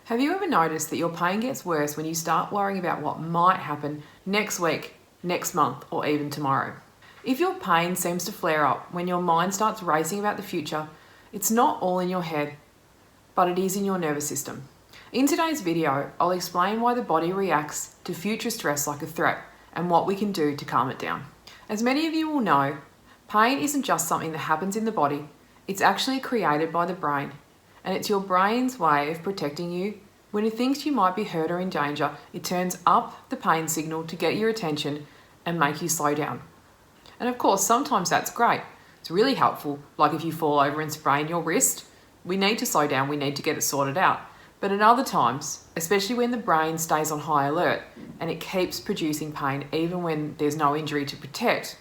Have you ever noticed that your pain gets worse when you start worrying about what might happen next week, next month, or even tomorrow? If your pain seems to flare up when your mind starts racing about the future, it's not all in your head, but it is in your nervous system. In today's video, I'll explain why the body reacts to future stress like a threat and what we can do to calm it down. As many of you will know, pain isn't just something that happens in the body, it's actually created by the brain. And it's your brain's way of protecting you. When it thinks you might be hurt or in danger, it turns up the pain signal to get your attention and make you slow down. And of course, sometimes that's great. It's really helpful, like if you fall over and sprain your wrist, we need to slow down, we need to get it sorted out. But at other times, especially when the brain stays on high alert and it keeps producing pain even when there's no injury to protect,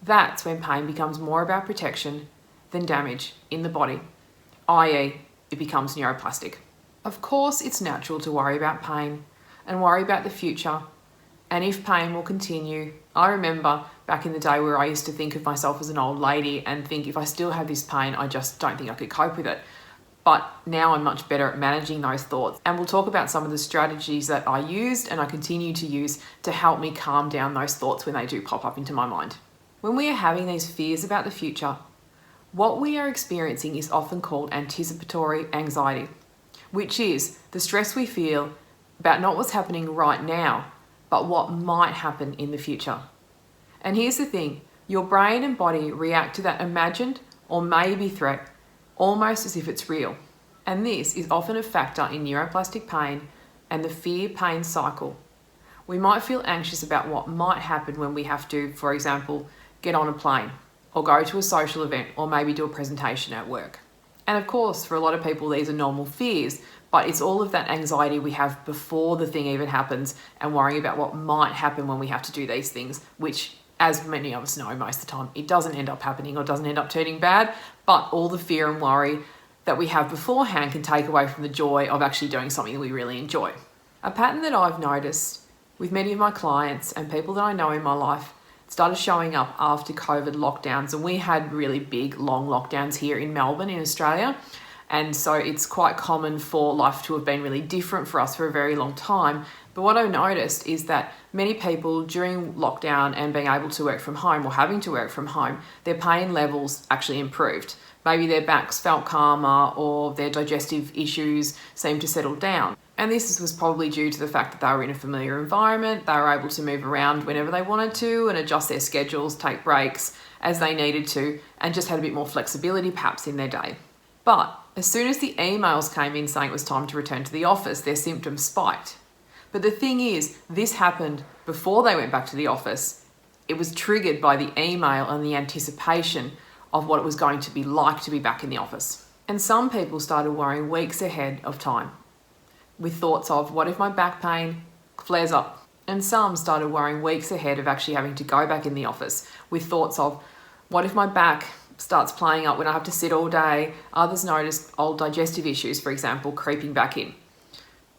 that's when pain becomes more about protection than damage in the body, i.e. it becomes neuroplastic. Of course, it's natural to worry about pain and worry about the future and if pain will continue. I remember back in the day where I used to think of myself as an old lady and think if I still had this pain, I just don't think I could cope with it. But now I'm much better at managing those thoughts, and we'll talk about some of the strategies that I used and I continue to use to help me calm down those thoughts when they do pop up into my mind. When we are having these fears about the future, what we are experiencing is often called anticipatory anxiety, which is the stress we feel about not what's happening right now, but what might happen in the future. And here's the thing, your brain and body react to that imagined or maybe threat almost as if it's real. And this is often a factor in neuroplastic pain and the fear-pain cycle. We might feel anxious about what might happen when we have to, for example, get on a plane or go to a social event or maybe do a presentation at work. And of course, for a lot of people, these are normal fears, but it's all of that anxiety we have before the thing even happens and worrying about what might happen when we have to do these things, which, as many of us know, most of the time, it doesn't end up happening or doesn't end up turning bad, but all the fear and worry that we have beforehand can take away from the joy of actually doing something that we really enjoy. A pattern that I've noticed with many of my clients and people that I know in my life started showing up after COVID lockdowns, and we had really big, long lockdowns here in Melbourne, in Australia. And so it's quite common for life to have been really different for us for a very long time. But what I noticed is that many people during lockdown and being able to work from home or having to work from home, their pain levels actually improved. Maybe their backs felt calmer or their digestive issues seemed to settle down. And this was probably due to the fact that they were in a familiar environment, they were able to move around whenever they wanted to and adjust their schedules, take breaks as they needed to, and just had a bit more flexibility perhaps in their day. But as soon as the emails came in saying it was time to return to the office, their symptoms spiked. But the thing is, this happened before they went back to the office. It was triggered by the email and the anticipation of what it was going to be like to be back in the office. And some people started worrying weeks ahead of time with thoughts of, what if my back pain flares up? And some started worrying weeks ahead of actually having to go back in the office with thoughts of, what if my back starts playing up when I have to sit all day? Others noticed old digestive issues, for example, creeping back in.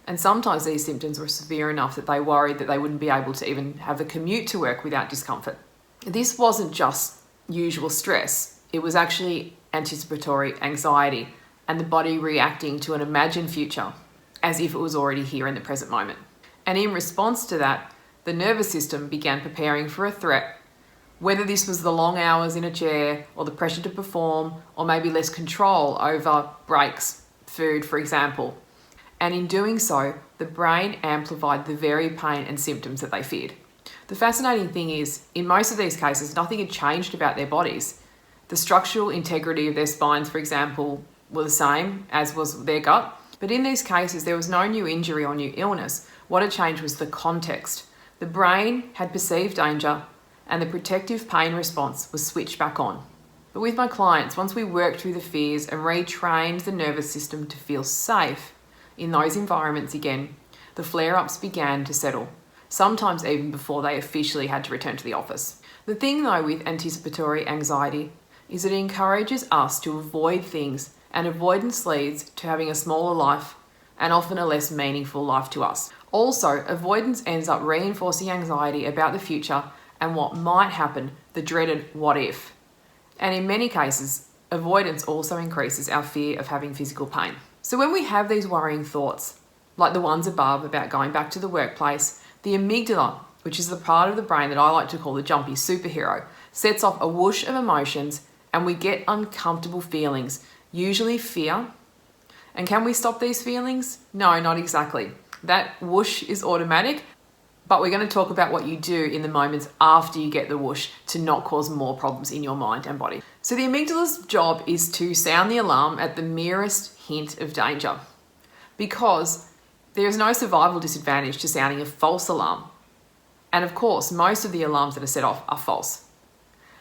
And sometimes these symptoms were severe enough that they worried that they wouldn't be able to even have a commute to work without discomfort. This wasn't just usual stress, it was actually anticipatory anxiety and the body reacting to an imagined future as if it was already here in the present moment. And in response to that, the nervous system began preparing for a threat, whether this was the long hours in a chair or the pressure to perform or maybe less control over breaks, food, for example. And in doing so, the brain amplified the very pain and symptoms that they feared. The fascinating thing is, in most of these cases, nothing had changed about their bodies. The structural integrity of their spines, for example, were the same as was their gut. But in these cases, there was no new injury or new illness. What had changed was the context. The brain had perceived danger and the protective pain response was switched back on. But with my clients, once we worked through the fears and retrained the nervous system to feel safe in those environments again, the flare-ups began to settle, sometimes even before they officially had to return to the office. The thing though with anticipatory anxiety is that it encourages us to avoid things, and avoidance leads to having a smaller life and often a less meaningful life to us. Also, avoidance ends up reinforcing anxiety about the future and what might happen, the dreaded what if. And in many cases, avoidance also increases our fear of having physical pain. So when we have these worrying thoughts, like the ones above about going back to the workplace, the amygdala, which is the part of the brain that I like to call the jumpy superhero, sets off a whoosh of emotions and we get uncomfortable feelings, usually fear. And can we stop these feelings? No, not exactly. That whoosh is automatic, but we're going to talk about what you do in the moments after you get the whoosh to not cause more problems in your mind and body. So the amygdala's job is to sound the alarm at the merest hint of danger, because there is no survival disadvantage to sounding a false alarm. And of course, most of the alarms that are set off are false.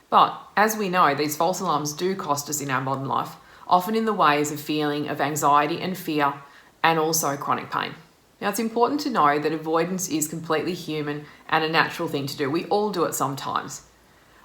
But as we know, these false alarms do cost us in our modern life, often in the ways of feeling of anxiety and fear, and also chronic pain. Now, it's important to know that avoidance is completely human and a natural thing to do. We all do it sometimes.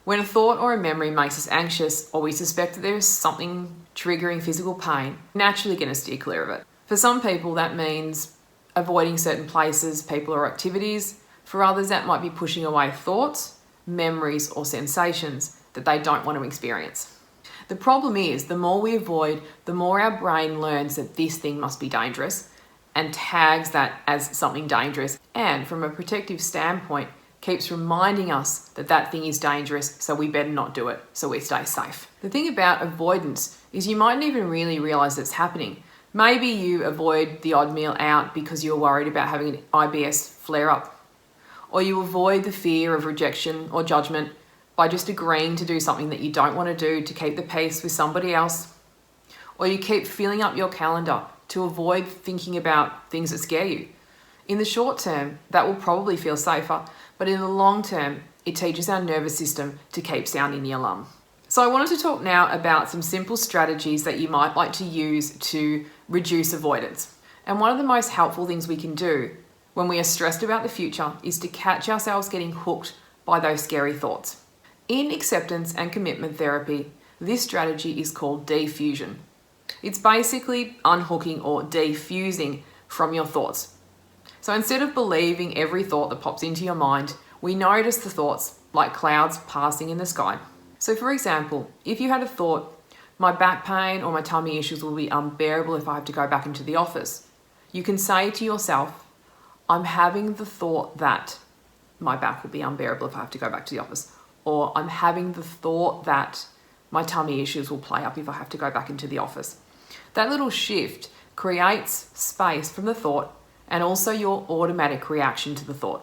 When a thought or a memory makes us anxious, or we suspect that there is something triggering physical pain, we're naturally going to steer clear of it. For some people, that means avoiding certain places, people, or activities. For others, that might be pushing away thoughts, memories, or sensations that they don't want to experience. The problem is, the more we avoid, the more our brain learns that this thing must be dangerous and tags that as something dangerous, and from a protective standpoint, keeps reminding us that that thing is dangerous, so we better not do it, so we stay safe. The thing about avoidance is you mightn't even really realize it's happening. Maybe you avoid the odd meal out because you're worried about having an IBS flare-up, or you avoid the fear of rejection or judgment by just agreeing to do something that you don't want to do to keep the peace with somebody else, or you keep filling up your calendar to avoid thinking about things that scare you. In the short term, that will probably feel safer, but in the long term, it teaches our nervous system to keep sounding the alarm. So I wanted to talk now about some simple strategies that you might like to use to reduce avoidance. And one of the most helpful things we can do when we are stressed about the future is to catch ourselves getting hooked by those scary thoughts. In acceptance and commitment therapy, this strategy is called defusion. It's basically unhooking or defusing from your thoughts. So instead of believing every thought that pops into your mind, we notice the thoughts like clouds passing in the sky. So for example, if you had a thought, my back pain or my tummy issues will be unbearable if I have to go back into the office, you can say to yourself, I'm having the thought that my back will be unbearable if I have to go back to the office. Or I'm having the thought that my tummy issues will play up if I have to go back into the office. That little shift creates space from the thought and also your automatic reaction to the thought.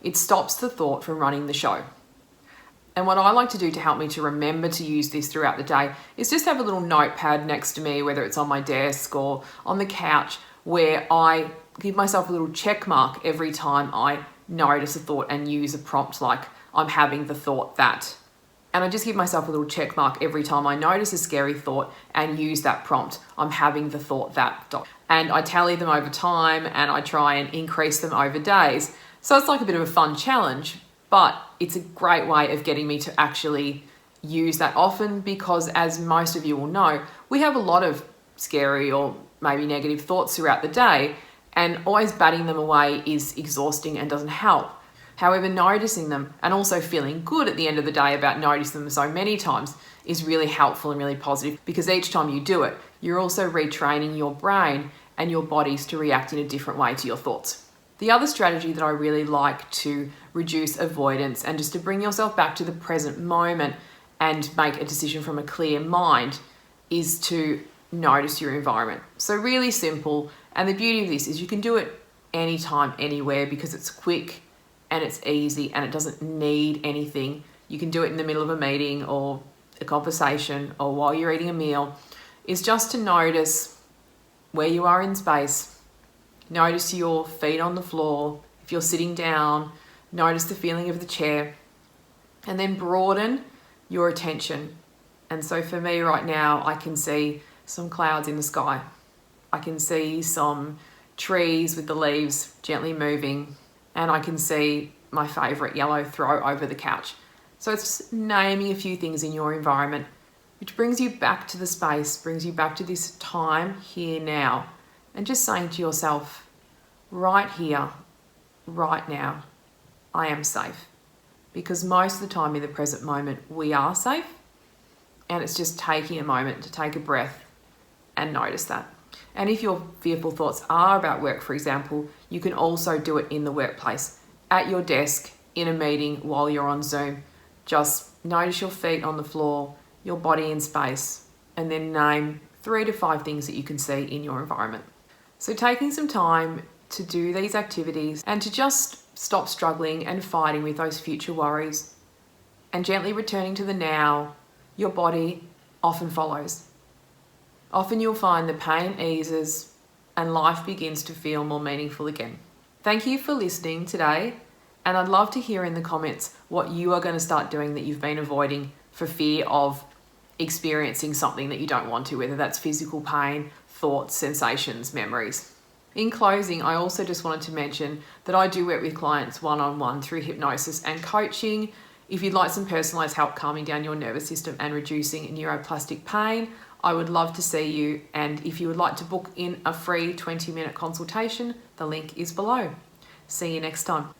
It stops the thought from running the show. And what I like to do to help me to remember to use this throughout the day is just have a little notepad next to me, whether it's on my desk or on the couch, where I give myself a little check mark every time I notice a thought and use a prompt like, I'm having the thought that. And I just give myself a little check mark every time I notice a scary thought and use that prompt, I'm having the thought that. And I tally them over time and I try and increase them over days. So it's like a bit of a fun challenge, but it's a great way of getting me to actually use that often, because as most of you will know, we have a lot of scary or maybe negative thoughts throughout the day, and always batting them away is exhausting and doesn't help. However, noticing them and also feeling good at the end of the day about noticing them so many times is really helpful and really positive, because each time you do it, you're also retraining your brain and your bodies to react in a different way to your thoughts. The other strategy that I really like to reduce avoidance and just to bring yourself back to the present moment and make a decision from a clear mind is to notice your environment. So really simple. And the beauty of this is you can do it anytime, anywhere, because it's quick and it's easy and it doesn't need anything. You can do it in the middle of a meeting or a conversation or while you're eating a meal. Is just to notice where you are in space. Notice your feet on the floor. If you're sitting down, notice the feeling of the chair, and then broaden your attention. And so for me right now, I can see some clouds in the sky. I can see some trees with the leaves gently moving, and I can see my favorite yellow throw over the couch. So it's just naming a few things in your environment, which brings you back to the space, brings you back to this time here now, and just saying to yourself, right here, right now, I am safe. Because most of the time in the present moment, we are safe, and it's just taking a moment to take a breath and notice that. And if your fearful thoughts are about work, for example, you can also do it in the workplace, at your desk, in a meeting, while you're on Zoom. Just notice your feet on the floor, your body in space, and then name 3 to 5 things that you can see in your environment. So taking some time to do these activities and to just stop struggling and fighting with those future worries and gently returning to the now, your body often follows. Often you'll find the pain eases and life begins to feel more meaningful again. Thank you for listening today, and I'd love to hear in the comments what you are going to start doing that you've been avoiding for fear of experiencing something that you don't want to, whether that's physical pain, thoughts, sensations, memories. In closing, I also just wanted to mention that I do work with clients one-on-one through hypnosis and coaching. If you'd like some personalised help calming down your nervous system and reducing neuroplastic pain, I would love to see you. And if you would like to book in a free 20-minute consultation, the link is below. See you next time.